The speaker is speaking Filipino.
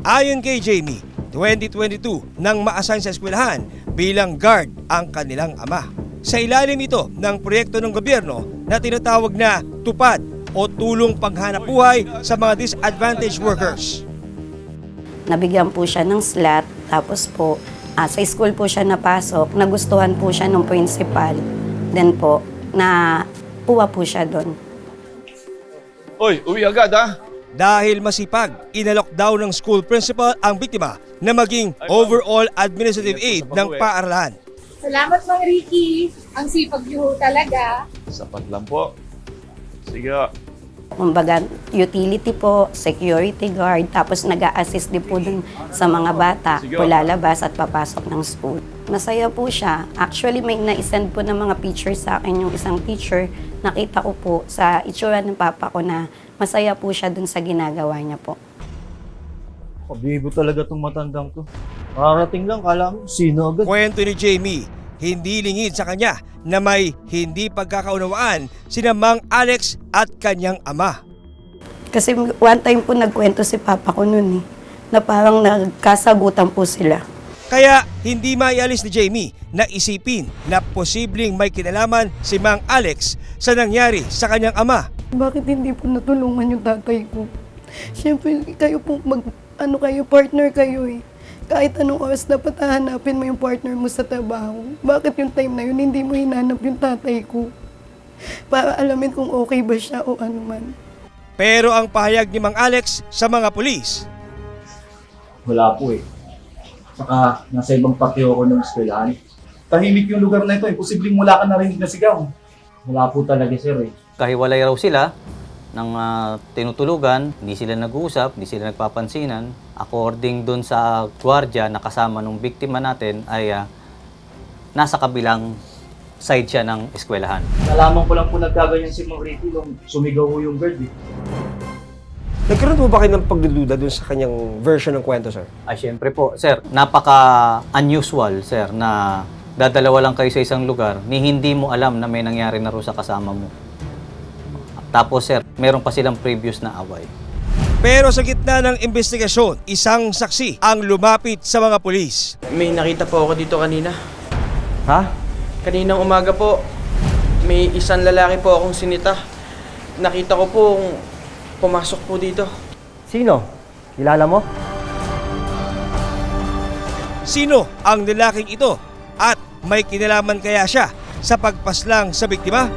Ayon kay Jamie, 2022 nang ma-assign sa eskwelahan bilang guard ang kanilang ama. Sa ilalim ito ng proyekto ng gobyerno na tinatawag na TUPAD o Tulong Paghanap Buhay sa mga Disadvantaged Workers. Nabigyan po siya ng slot, tapos po sa school po siya napasok, nagustuhan po siya ng principal. Then po, napuwa po siya doon. Oy, uwi agad ha? Dahil masipag, inalok daw ng school principal ang biktima na maging overall administrative aid ng paaralan. Salamat, Mang Ricky. Ang sipag niyo talaga. Sapat lang po. Sige. Kumbaga, utility po, security guard, tapos nag-a-assist din po dun sa mga bata po lalabas at papasok ng school. Masaya po siya. Actually, may na-send po ng mga pictures sa akin yung isang teacher. Nakita ko po sa itsura ng papa ko na masaya po siya dun sa ginagawa niya po. Kabibo talaga tong matandang to. Makarating lang, kala mo, sino agad? Kwento ni Jamie, hindi lingid sa kanya na may hindi pagkakaunawaan sina Mang Alex at kanyang ama. Kasi one time po nagkwento si papa ko noon na parang nagkasagutan po sila. Kaya hindi maialis ni Jamie na isipin na posibleng may kinalaman si Mang Alex sa nangyari sa kanyang ama. Bakit hindi po natulungan yung tatay ko? Siyempre, kayo po, partner kayo eh. Kahit anong oras dapat hahanapin mo yung partner mo sa trabaho. Bakit yung time na yun, hindi mo hinanap yung tatay ko? Para alamin kung okay ba siya o ano man. Pero ang pahayag ni Mang Alex sa mga pulis, Wala po eh. Saka nasa ibang patio ako ng eskwelahan. Tahimik yung lugar na ito eh. Posibleng wala ka narinig na sigaw. Wala po talaga sir eh. Kahiwalay raw sila ng tinutulugan, hindi sila nag-uusap, hindi sila nagpapansinan. According doon sa gwardiya na kasama ng biktima natin ay nasa kabilang side siya ng eskwelahan. Nalaman ko lang po nagkaganyan si Mang Ricky nung sumigaw ko yung guard eh. Nagkaroon mo ba kayo ng pagdududa dun sa kanyang version ng kwento, sir? Ay, syempre po, sir, napaka-unusual, sir, na dadalawa lang kayo sa isang lugar ni hindi mo alam na may nangyari na ro sa kasama mo. Tapos, sir, meron pa silang previous na away. pero sa gitna ng investigasyon, isang saksi ang lumapit sa mga pulis. May nakita po ako dito kanina. Ha? Kaninang umaga po, may isang lalaki po akong sinita. Nakita ko po pumasok po dito. Sino? Kilala mo? Sino ang lalaking ito at may kinalaman kaya siya sa pagpaslang sa biktima?